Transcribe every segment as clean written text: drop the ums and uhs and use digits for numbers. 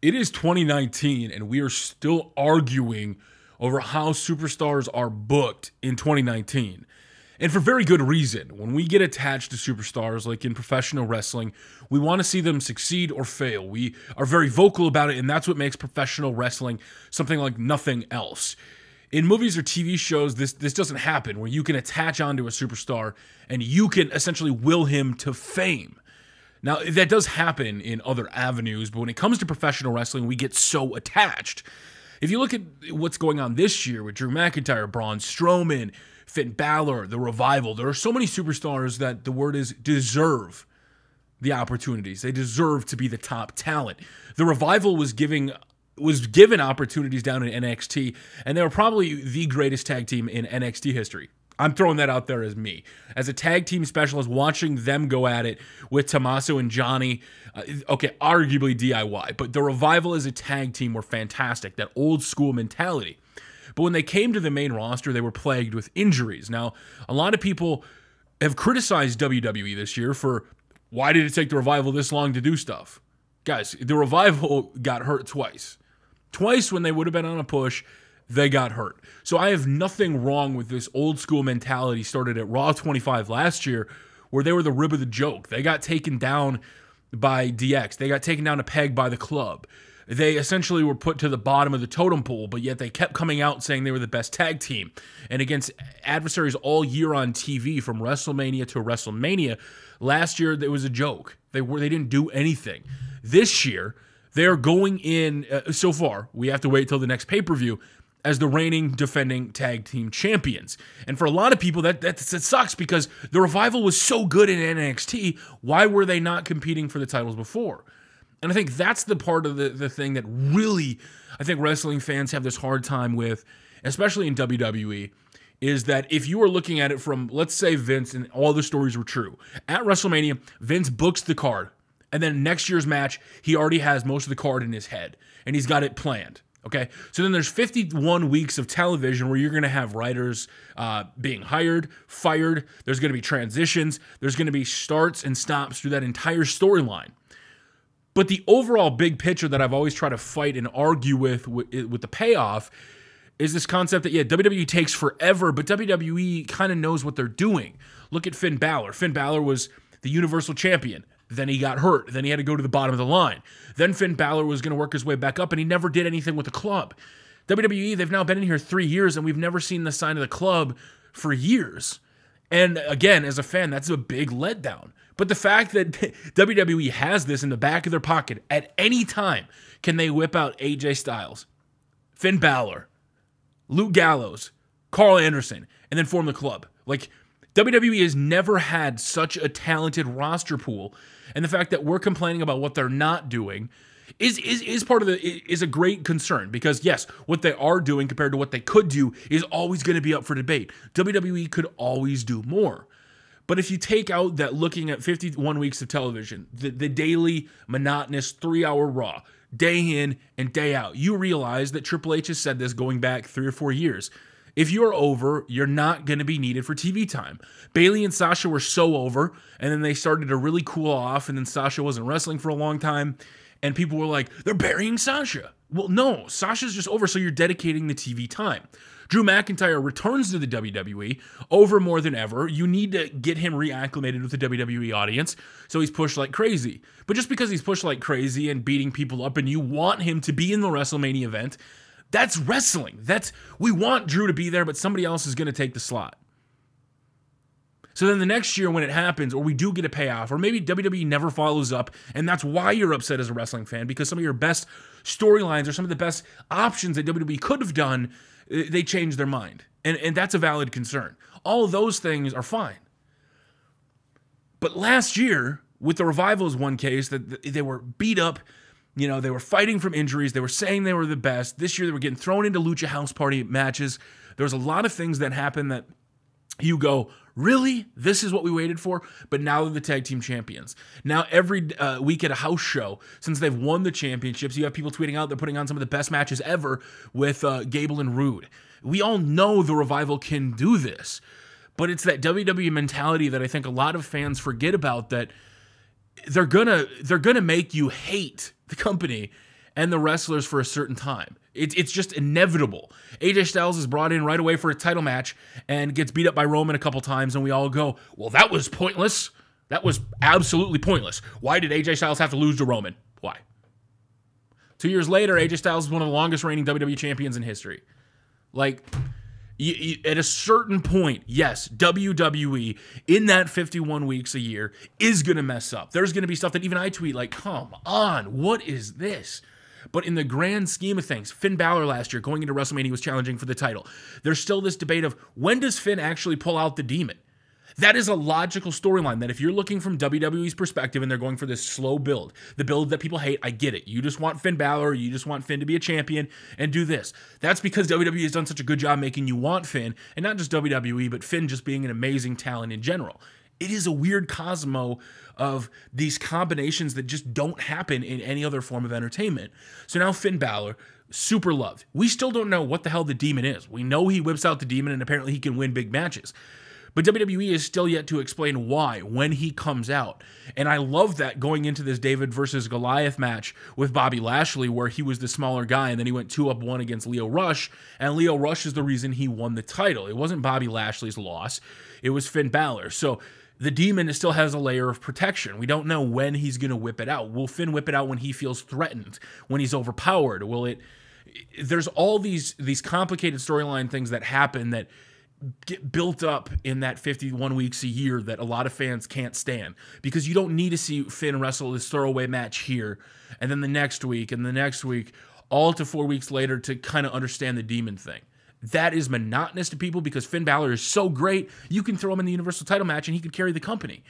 It is 2019, and we are still arguing over how superstars are booked in 2019. And for very good reason. When we get attached to superstars, like in professional wrestling, we want to see them succeed or fail. We are very vocal about it, and that's what makes professional wrestling something like nothing else. In movies or TV shows, this doesn't happen, where you can attach onto a superstar and you can essentially will him to fame. Now, that does happen in other avenues, but when it comes to professional wrestling, we get so attached. If you look at what's going on this year with Drew McIntyre, Braun Strowman, Finn Bálor, The Revival, there are so many superstars that the word is deserve the opportunities. They deserve to be the top talent. The Revival was given opportunities down in NXT, and they were probably the greatest tag team in NXT history. I'm throwing that out there as me. As a tag team specialist, watching them go at it with Tommaso and Johnny, okay, arguably DIY, but the Revival as a tag team were fantastic, that old school mentality. But when they came to the main roster, they were plagued with injuries. Now, a lot of people have criticized WWE this year for, why did it take the Revival this long to do stuff? Guys, the Revival got hurt twice. Twice when they would have been on a push, they got hurt. So I have nothing wrong with this old school mentality started at Raw 25 last year, where they were the rib of the joke. They got taken down by DX. They got taken down a peg by the club. They essentially were put to the bottom of the totem pole, but yet they kept coming out saying they were the best tag team. And against adversaries all year on TV, from WrestleMania to WrestleMania, last year it was a joke. They didn't do anything. This year, they're going in, so far, we have to wait till the next pay-per-view, as the reigning defending tag team champions. And for a lot of people, that sucks, because the Revival was so good in NXT. Why were they not competing for the titles before? And I think that's the part of the thing that really, I think wrestling fans have this hard time with, especially in WWE, is that if you are looking at it from, let's say Vince and all the stories were true. At WrestleMania, Vince books the card, and then next year's match, he already has most of the card in his head, and he's got it planned. Okay, so then there's 51 weeks of television where you're going to have writers being hired, fired. There's going to be transitions. There's going to be starts and stops through that entire storyline. But the overall big picture that I've always tried to fight and argue with the payoff is this concept that, yeah, WWE takes forever, but WWE kind of knows what they're doing. Look at Finn Bálor. Finn Bálor was the Universal Champion. Then he got hurt. Then he had to go to the bottom of the line. Then Finn Bálor was going to work his way back up, and he never did anything with the club. WWE, they've now been in here 3 years, and we've never seen the sign of the club for years. And again, as a fan, that's a big letdown. But the fact that WWE has this in the back of their pocket, at any time, can they whip out AJ Styles, Finn Bálor, Luke Gallows, Carl Anderson, and then form the club. Like, WWE has never had such a talented roster pool, and the fact that we're complaining about what they're not doing is part of is a great concern, because yes, what they are doing compared to what they could do is always going to be up for debate. WWE could always do more. But if you take out that looking at 51 weeks of television, the daily monotonous 3-hour Raw, day in and day out, you realize that Triple H has said this going back 3 or 4 years. If you're over, you're not going to be needed for TV time. Bayley and Sasha were so over, and then they started to really cool off, and then Sasha wasn't wrestling for a long time, and people were like, they're burying Sasha. Well, no, Sasha's just over, so you're dedicating the TV time. Drew McIntyre returns to the WWE over more than ever. You need to get him reacclimated with the WWE audience, so he's pushed like crazy. But just because he's pushed like crazy and beating people up, and you want him to be in the WrestleMania event, that's wrestling. We want Drew to be there, but somebody else is going to take the slot. So then the next year when it happens, or we do get a payoff, or maybe WWE never follows up, and that's why you're upset as a wrestling fan, because some of your best storylines or some of the best options that WWE could have done, they changed their mind. And that's a valid concern. All of those things are fine. But last year, with the Revival is one case, that they were beat up. You know, they were fighting from injuries. They were saying they were the best. This year, they were getting thrown into Lucha House Party matches. There was a lot of things that happened that you go, really? This is what we waited for? But now they're the tag team champions. Now every week at a house show, since they've won the championships, you have people tweeting out they're putting on some of the best matches ever with Gable and Rude. We all know the Revival can do this. But it's that WWE mentality that I think a lot of fans forget about, that they're gonna make you hate the company, and the wrestlers for a certain time. It's just inevitable. AJ Styles is brought in right away for a title match and gets beat up by Roman a couple times, and we all go, well, that was pointless. That was absolutely pointless. Why did AJ Styles have to lose to Roman? Why? 2 years later, AJ Styles is one of the longest reigning WWE champions in history. Like, at a certain point, yes, WWE in that 51 weeks a year is going to mess up. There's going to be stuff that even I tweet like, come on, what is this? But in the grand scheme of things, Finn Bálor last year going into WrestleMania was challenging for the title. There's still this debate of when does Finn actually pull out the demon? That is a logical storyline that if you're looking from WWE's perspective and they're going for this slow build, the build that people hate, I get it. You just want Finn Bálor, you just want Finn to be a champion and do this. That's because WWE has done such a good job making you want Finn, and not just WWE, but Finn just being an amazing talent in general. It is a weird cosmo of these combinations that just don't happen in any other form of entertainment. So now Finn Bálor, super loved. We still don't know what the hell the demon is. We know he whips out the demon and apparently he can win big matches. But WWE is still yet to explain why when he comes out. And I love that going into this David versus Goliath match with Bobby Lashley where he was the smaller guy and then he went 2-1 against Lio Rush. And Lio Rush is the reason he won the title. It wasn't Bobby Lashley's loss. It was Finn Bálor. So the demon still has a layer of protection. We don't know when he's going to whip it out. Will Finn whip it out when he feels threatened? When he's overpowered? Will it... There's all these complicated storyline things that happen that get built up in that 51 weeks a year that a lot of fans can't stand, because you don't need to see Finn wrestle this throwaway match here and then the next week and the next week, all to 4 weeks later to kind of understand the demon thing. That is monotonous to people because Finn Bálor is so great, you can throw him in the Universal title match and he could carry the company.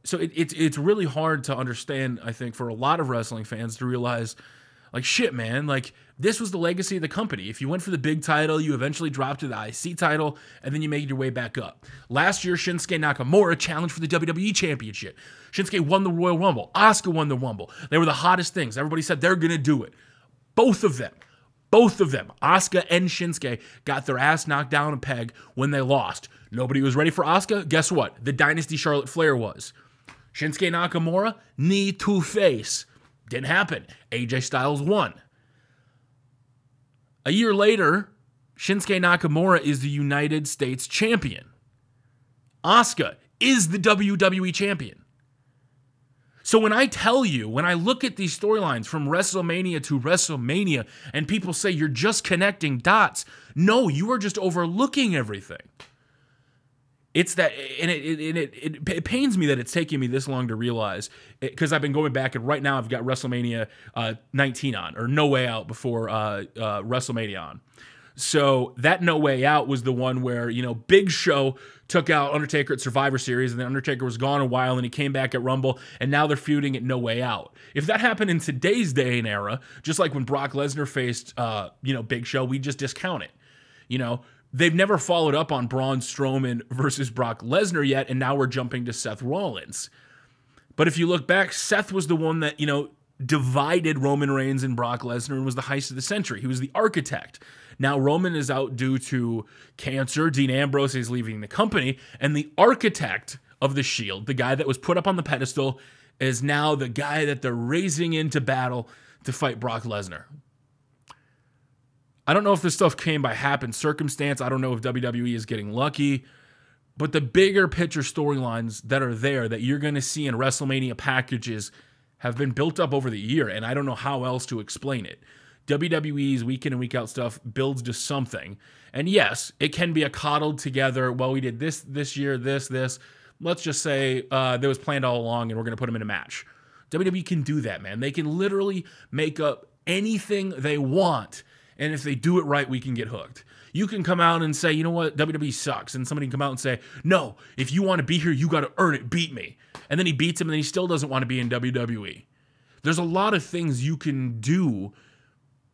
So it's really hard to understand, I think, for a lot of wrestling fans to realize, like, shit, man, like, this was the legacy of the company. If you went for the big title, you eventually dropped to the IC title, and then you made your way back up. Last year, Shinsuke Nakamura challenged for the WWE Championship. Shinsuke won the Royal Rumble. Asuka won the Rumble. They were the hottest things. Everybody said they're going to do it. Both of them, Asuka and Shinsuke, got their ass knocked down a peg when they lost. Nobody was ready for Asuka. Guess what? The Dynasty Charlotte Flair was. Shinsuke Nakamura, knee to face. Didn't happen. AJ Styles won. A year later, Shinsuke Nakamura is the United States champion. Asuka is the WWE champion. So when I tell you, when I look at these storylines from WrestleMania to WrestleMania, and people say you're just connecting dots, no, you are just overlooking everything. It's that, and it pains me that it's taking me this long to realize, because I've been going back, and right now I've got WrestleMania 19 on, or No Way Out before WrestleMania on. So that No Way Out was the one where, you know, Big Show took out Undertaker at Survivor Series, and then Undertaker was gone a while, and he came back at Rumble, and now they're feuding at No Way Out. If that happened in today's day and era, just like when Brock Lesnar faced, Big Show, we just discount it, you know. They've never followed up on Braun Strowman versus Brock Lesnar yet, and now we're jumping to Seth Rollins. But if you look back, Seth was the one that, you know, divided Roman Reigns and Brock Lesnar and was the heist of the century. He was the architect. Now Roman is out due to cancer. Dean Ambrose is leaving the company, and the architect of the Shield, the guy that was put up on the pedestal, is now the guy that they're raising into battle to fight Brock Lesnar. I don't know if this stuff came by happen circumstance. I don't know if WWE is getting lucky. But the bigger picture storylines that are there that you're going to see in WrestleMania packages have been built up over the year, and I don't know how else to explain it. WWE's week in and week out stuff builds to something. And yes, it can be a coddled together, well, we did this year, this. Let's just say that was planned all along and we're going to put them in a match. WWE can do that, man. They can literally make up anything they want. And if they do it right, we can get hooked. You can come out and say, you know what, WWE sucks. And somebody can come out and say, no, if you want to be here, you got to earn it. Beat me. And then he beats him and then he still doesn't want to be in WWE. There's a lot of things you can do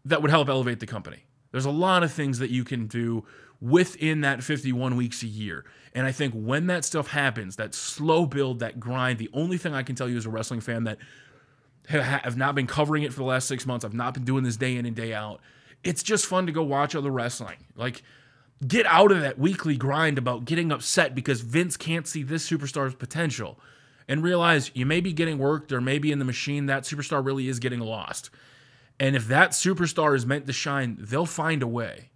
that would help elevate the company. There's a lot of things that you can do within that 51 weeks a year. And I think when that stuff happens, that slow build, that grind, the only thing I can tell you as a wrestling fan that have not been covering it for the last 6 months, I've not been doing this day in and day out, it's just fun to go watch other wrestling. Like, get out of that weekly grind about getting upset because Vince can't see this superstar's potential, and realize you may be getting worked or maybe in the machine that superstar really is getting lost. And if that superstar is meant to shine, they'll find a way.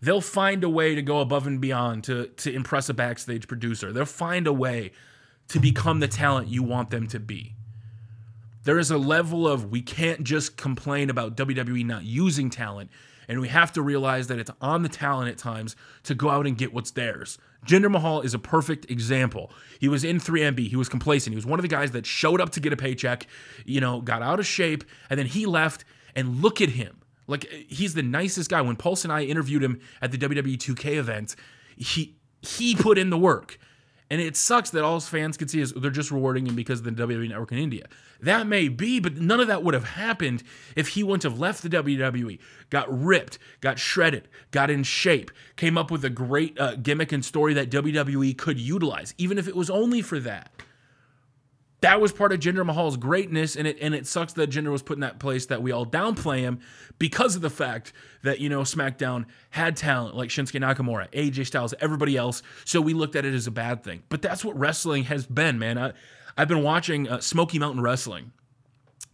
They'll find a way to go above and beyond to impress a backstage producer. They'll find a way to become the talent you want them to be. There is a level of, we can't just complain about WWE not using talent, and we have to realize that it's on the talent at times to go out and get what's theirs. Jinder Mahal is a perfect example. He was in 3MB. He was complacent. He was one of the guys that showed up to get a paycheck, got out of shape, and then he left, and look at him. Like, he's the nicest guy. When Pulse and I interviewed him at the WWE 2K event, he put in the work. And it sucks that all his fans can see is they're just rewarding him because of the WWE Network in India. That may be, but none of that would have happened if he wouldn't have left the WWE, got ripped, got shredded, got in shape, came up with a great gimmick and story that WWE could utilize, even if it was only for that. That was part of Jinder Mahal's greatness, and it sucks that Jinder was put in that place that we all downplay him because of the fact that, SmackDown had talent like Shinsuke Nakamura, AJ Styles, everybody else, so we looked at it as a bad thing. But that's what wrestling has been, man. I've been watching Smoky Mountain Wrestling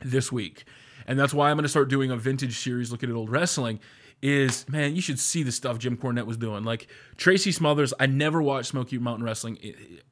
this week, and that's why I'm going to start doing a vintage series looking at old wrestling. Man, you should see the stuff Jim Cornette was doing. Like, Tracy Smothers, I never watched Smoky Mountain Wrestling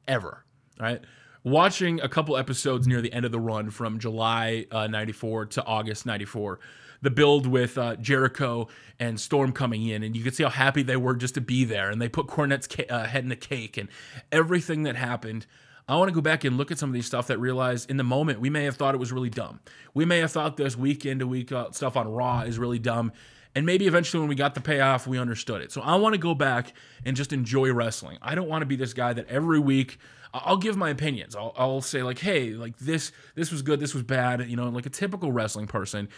ever, right? Watching a couple episodes near the end of the run from July 94 to August 94, the build with Jericho and Storm coming in, and you could see how happy they were just to be there, and they put Cornette's head in the cake and everything that happened. I want to go back and look at some of these stuff that realized in the moment we may have thought it was really dumb. We may have thought this week in to week stuff on Raw is really dumb, and maybe eventually when we got the payoff, we understood it. So I want to go back and just enjoy wrestling. I don't want to be this guy that every week I'll give my opinions. I'll say like, hey, like this was good, this was bad, like a typical wrestling person.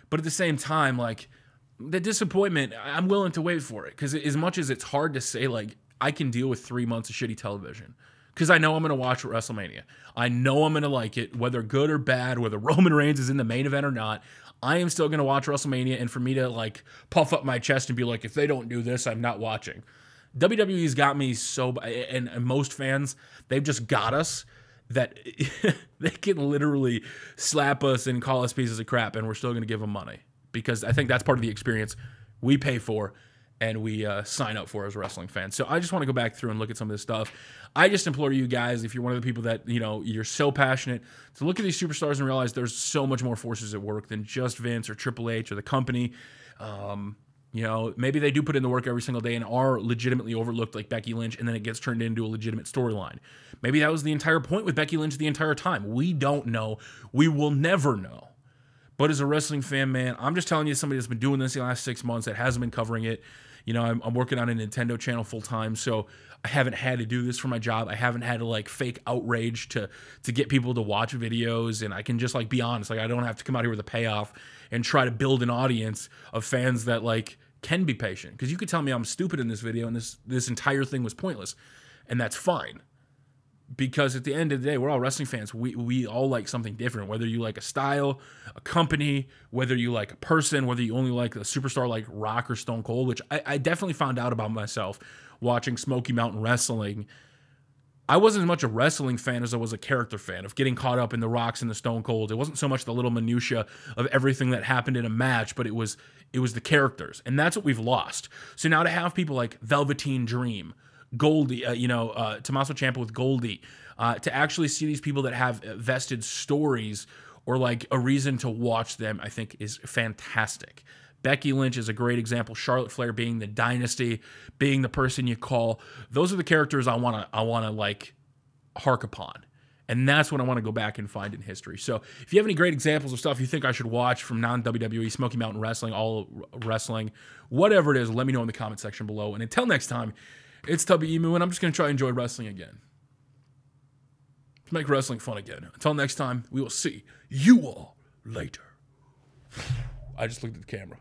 But at the same time, like the disappointment, I'm willing to wait for it. Because as much as it's hard to say, like, I can deal with 3 months of shitty television. Because I know I'm going to watch WrestleMania. I know I'm going to like it, whether good or bad, whether Roman Reigns is in the main event or not. I am still going to watch WrestleMania, and for me to like puff up my chest and be like, if they don't do this, I'm not watching. WWE's got me so, and most fans, they've just got us that they can literally slap us and call us pieces of crap, and we're still going to give them money. Because I think that's part of the experience we pay for and we sign up for as wrestling fans. So I just want to go back through and look at some of this stuff. I just implore you guys, if you're one of the people that, you're so passionate, to look at these superstars and realize there's so much more forces at work than just Vince or Triple H or the company. Maybe they do put in the work every single day and are legitimately overlooked like Becky Lynch, and then it gets turned into a legitimate storyline. Maybe that was the entire point with Becky Lynch the entire time. We don't know. We will never know. But as a wrestling fan, man, I'm just telling you, somebody that's been doing this the last 6 months, that hasn't been covering it. I'm working on a Nintendo channel full time, so I haven't had to do this for my job. I haven't had to like fake outrage to get people to watch videos, and I can just like be honest. Like, I don't have to come out here with a payoff and try to build an audience of fans that like can be patient. Because you could tell me I'm stupid in this video and this entire thing was pointless, and that's fine. Because at the end of the day, we're all wrestling fans. We all like something different, whether you like a style, a company, whether you like a person, whether you only like a superstar like Rock or Stone Cold, which I definitely found out about myself watching Smoky Mountain Wrestling. I wasn't as much a wrestling fan as I was a character fan of getting caught up in the Rocks and the Stone Cold. It wasn't so much the little minutia of everything that happened in a match, but it was the characters. And that's what we've lost. So now to have people like Velveteen Dream, Goldie, Tommaso Ciampa with Goldie, to actually see these people that have vested stories or like a reason to watch them, I think is fantastic. Becky Lynch is a great example. Charlotte Flair being the dynasty, being the person you call. Those are the characters I wanna like hark upon. And that's what I want to go back and find in history. So if you have any great examples of stuff you think I should watch from non-WWE, Smoky Mountain Wrestling, all wrestling, whatever it is, let me know in the comment section below. And until next time, it's Tubby Emu, and I'm just going to try and enjoy wrestling again. Let's make wrestling fun again. Until next time, we will see you all later. I just looked at the camera.